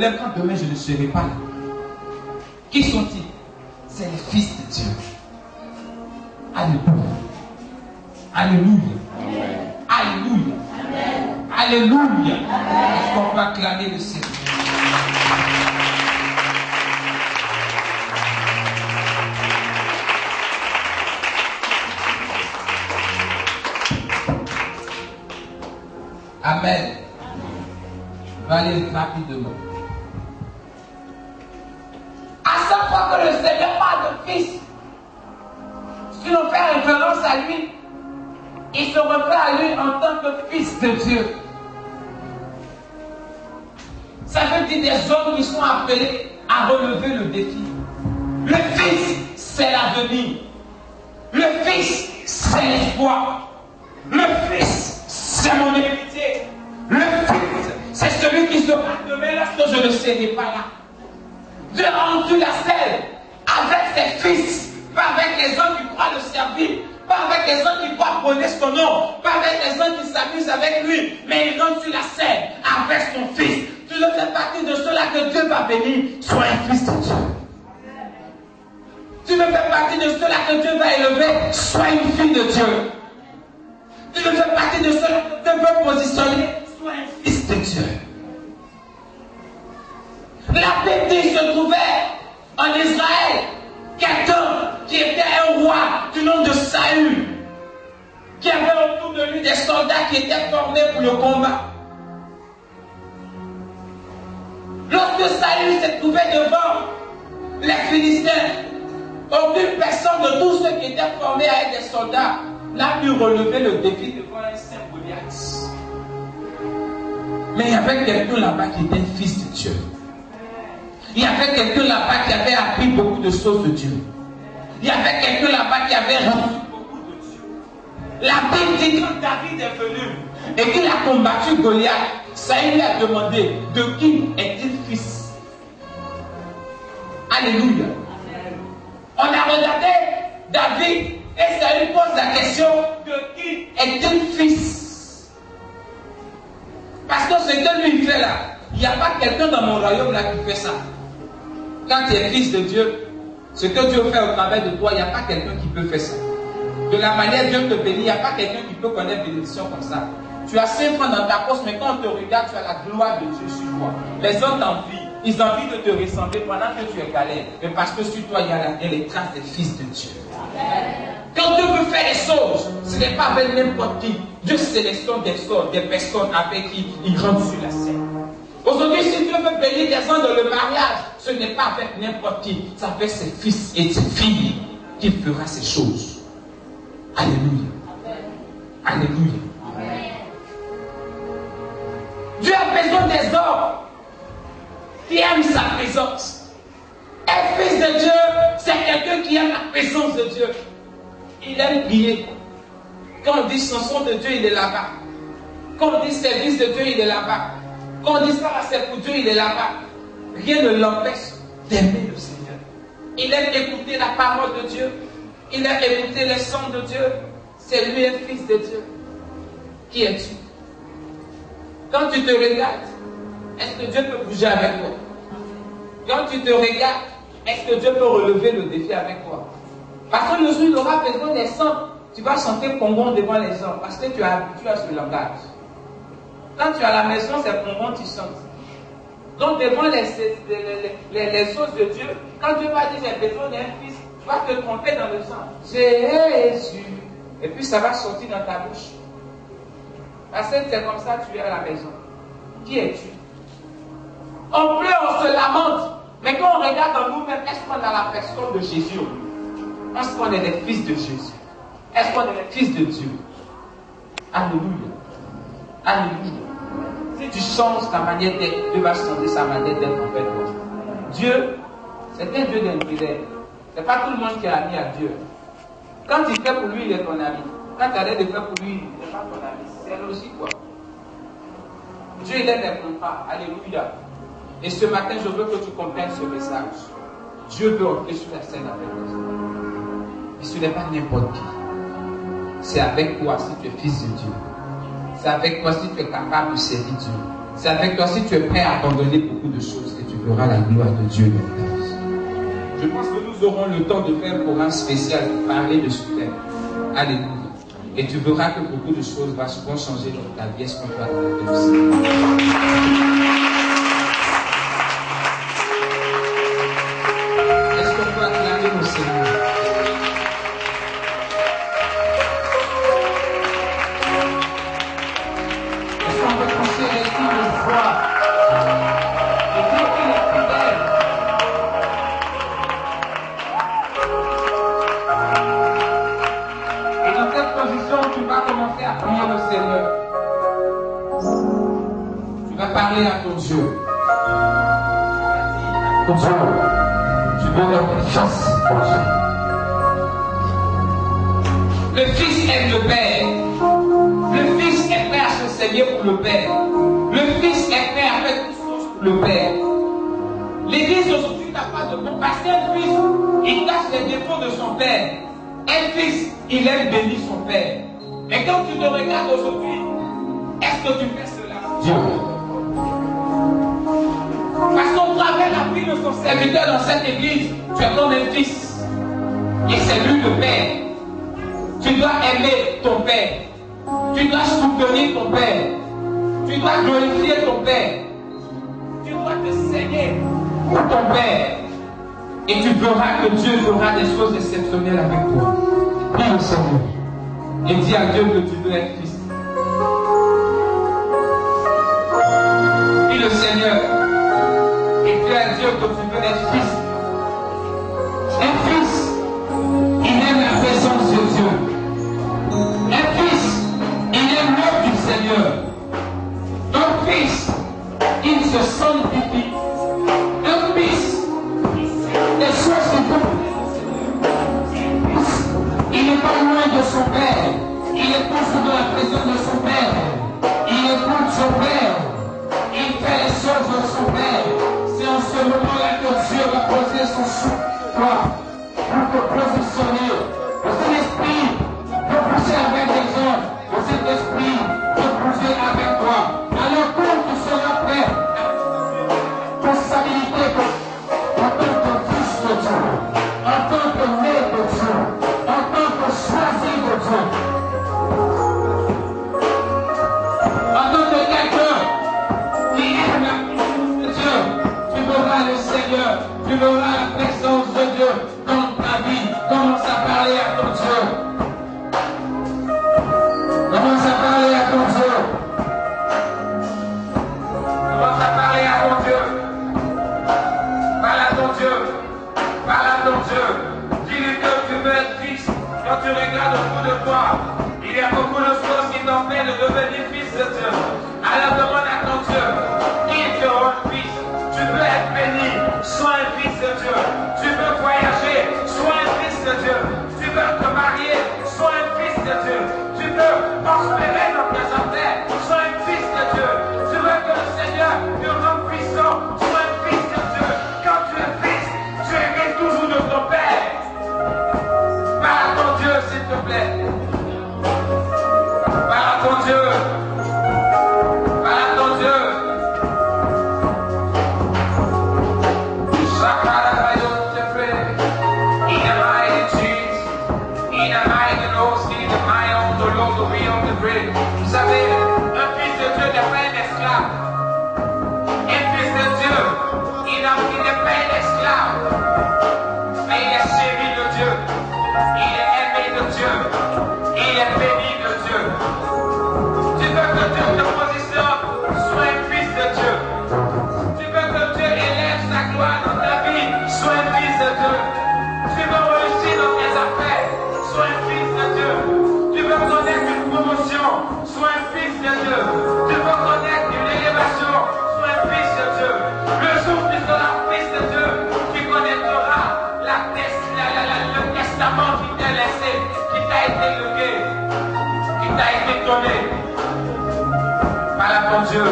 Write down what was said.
lève quand demain je ne serai pas là. Qui sont-ils? C'est les fils de Dieu. Alléluia. Alléluia. Alléluia. Alléluia. Est-ce qu'on peut acclamer le Seigneur? Amen. Je vais aller rapidement. À chaque fois que le Seigneur parle de fils, si l'on fait référence à lui, il se réfère à lui en tant que fils de Dieu. Ça veut dire des hommes qui sont appelés à relever le défi. Le fils, c'est l'avenir. Le fils, c'est l'espoir. Le fils, c'est mon héritier. Le fils, c'est celui qui sera demain lorsque je ne serai pas là. Dieu a rendu la scène avec ses fils, pas avec les hommes qui croient le servir, pas avec les hommes qui croient connaître son nom, pas avec les hommes qui s'amusent avec lui, mais il rentre sur la scène avec son fils. Tu ne fais partie de ceux-là que Dieu va bénir. Sois un fils de Dieu. Tu ne fais partie de ceux-là que Dieu va élever. Sois une fille de Dieu. Tu ne fais partie de ceux-là que Dieu veut positionner. Sois un fils de Dieu. La Bible dit qu'il se trouvait en Israël quelqu'un qui était un roi du nom de Saül, qui avait autour de lui des soldats qui étaient formés pour le combat. Lorsque Saül s'est trouvé devant les Philistins, aucune personne de tous ceux qui étaient formés avec des soldats n'a pu relever le défi devant un saint Goliath. Mais il y avait quelqu'un là-bas qui était fils de Dieu. Il y avait quelqu'un là-bas qui avait appris beaucoup de choses de Dieu. Il y avait quelqu'un là-bas qui avait reçu beaucoup de Dieu. La Bible dit que quand David est venu et qu'il a combattu Goliath, Saül lui a demandé de qui est-il fils? Alléluia. On a regardé David et Saül pose la question de qui est-il fils? Parce que ce que lui fait là, il n'y a pas quelqu'un dans mon royaume là qui fait ça. Quand tu es fils de Dieu, ce que Dieu fait au travers de toi, il n'y a pas quelqu'un qui peut faire ça. De la manière Dieu te bénit, il n'y a pas quelqu'un qui peut connaître bénédiction comme ça. Tu as 5 francs dans ta poche, mais quand on te regarde, tu as la gloire de Dieu sur toi. Les autres t'envient. Ils ont envie de te ressembler pendant que tu es galère. Mais parce que sur toi, il y a les traces des fils de Dieu. Quand Dieu veut faire les choses, ce n'est pas avec n'importe qui. Dieu sélectionne des personnes avec qui il rentre sur la scène. Aujourd'hui, si Dieu veut bénir des gens dans le mariage, ce n'est pas avec n'importe qui. C'est avec ses fils et ses filles qu'il fera ces choses. Alléluia. Alléluia. Dieu a besoin des hommes qui aiment sa présence. Un fils de Dieu, c'est quelqu'un qui aime la présence de Dieu. Il aime prier. Quand on dit chanson de Dieu, il est là-bas. Quand on dit service de Dieu, il est là-bas. Quand on dit ça, c'est pour Dieu, il est là-bas. Rien ne l'empêche d'aimer le Seigneur. Il aime écouter la parole de Dieu. Il aime écouter les sons de Dieu. C'est lui un fils de Dieu. Qui es-tu? Quand tu te regardes, est-ce que Dieu peut bouger avec toi? Quand tu te regardes, est-ce que Dieu peut relever le défi avec toi? Parce que le jour où il aura besoin des sons, tu vas chanter Pongon devant les gens parce que tu es habitué à ce langage. Quand tu es à la maison, c'est Pongon, tu chantes. Donc devant les choses de Dieu, quand Dieu va dire j'ai besoin d'un fils, tu vas te tromper dans le sang. Jésus. Et puis ça va sortir dans ta bouche. Parce que c'est comme ça que tu es à la maison. Qui es-tu? On pleure, on se lamente. Mais quand on regarde en nous-mêmes, est-ce qu'on a la personne de Jésus? Est-ce qu'on est les fils de Jésus? Est-ce qu'on est les fils de Dieu? Alléluia. Alléluia. Si tu changes ta manière d'être, Dieu va changer sa manière d'être envers toi. Dieu, c'est un Dieu d'intérêt. Ce n'est pas tout le monde qui est ami à Dieu. Quand tu fais pour lui, il est ton ami. Quand tu arrêtes de faire pour lui, il n'est pas ton ami. C'est logique quoi. Dieu, il aime les contrats. Alléluia. Et ce matin, je veux que tu comprennes ce message. Dieu veut entrer sur la scène avec toi. Et ce n'est pas n'importe qui. C'est avec toi si tu es fils de Dieu. C'est avec toi si tu es capable de servir Dieu. C'est avec toi, si tu es prêt à abandonner beaucoup de choses, que tu verras la gloire de Dieu dans ta vie. Je pense que nous aurons le temps de faire un programme spécial pour parler de ce thème. Alléluia. Et tu verras que beaucoup de choses vont changer dans ta vie. Est-ce qu'on peut adapter aussi? Est-ce qu'on peut acclamer au Seigneur? Est-ce qu'on peut penser les filles de foi? Et dire qu'il est fidèle. Et dans cette position, tu vas commencer à prier le Seigneur. Tu vas parler à ton Dieu. Ton Dieu, tu veux leur chance, mon Dieu. Le Fils aime le Père. Le Fils est prêt à se saigner pour le Père. Le Fils est prêt à faire tout chose pour le Père. L'Église aujourd'hui n'a pas de bon parce qu'un fils, il cache les défauts de son Père. Un fils, il aime bénir son Père. Mais quand tu te regardes aujourd'hui, est-ce que tu fais cela? Dieu. Parce qu'au travers la vie de son serviteur dans cette église, tu es comme un fils. Et c'est lui le Père. Tu dois aimer ton Père. Tu dois soutenir ton Père. Tu dois glorifier ton Père. Tu dois te saigner pour ton Père. Et tu verras que Dieu fera des choses exceptionnelles avec toi. Prie le Seigneur. Et dis à Dieu que tu veux être fils. Prie le Seigneur. Et dis à Dieu que tu veux être fils. Un fils, il aime la présence de Dieu. Un fils, il aime l'œuvre du Seigneur. Un fils, il se sanctifie. Un fils, des choses se font. Il n'est pas loin de son Père. Il est toujours dans la présence de son Père. Il écoute son Père. Il fait les choses de son Père. C'est en ce moment-là que Dieu va poser son souffle pour te positionner. Dans cet esprit de pousser avec les hommes. Dans cet esprit de pousser avec toi. Alors quand tu seras prêt, responsabilité en tant que fils de Dieu, en tant que né de Dieu, en tant que choisi de Dieu, en tant que quelqu'un qui aime la présence de Dieu, tu verras le Seigneur, tu verras la présence de Dieu dans ta vie. Commence à parler à ton Dieu. Commence à parler à ton Dieu. Commence à parler à ton Dieu. Parle à ton Dieu. Parle à ton Dieu. Dis-lui que tu veux être fils. Quand tu regardes autour de toi, il y a beaucoup de choses qui t'empêchent de devenir fils de Dieu. Alors demande à ton Dieu, qu'il te rende fils. Tu veux être béni, sois un fils de Dieu. Tu veux voyager, sois un fils de Dieu. Tu veux te marier, sois un fils de Dieu. Tu veux prospérer dans tes affaires, sois un fils de Dieu. Tu veux que le Seigneur te rende puissant, sois un fils de Dieu. Quand tu es fils, tu hérites toujours de ton Père. Parle à ton Dieu, s'il te plaît. Parle à ton Dieu. Parle à ton Dieu. Vous savez, un fils de Dieu n'est pas un esclave. Un fils de Dieu, il n'est pas un esclave. Mais il est chéri de Dieu. Il est aimé de Dieu. Il est béni de Dieu. Tu veux que Dieu te positionne, sois un fils de Dieu. Tu veux que Dieu élève sa gloire dans ta vie, sois un fils de Dieu. Tu veux réussir dans tes affaires, sois un fils de Dieu. Tu veux connaître une promotion, sois un fils de Dieu. Tu veux connaître une élévation, sois un fils de Dieu. Le jour où tu seras fils de Dieu, tu connaîtras le testament qui t'a laissé, qui t'a été légué, qui t'a été donné. Parle à ton Dieu.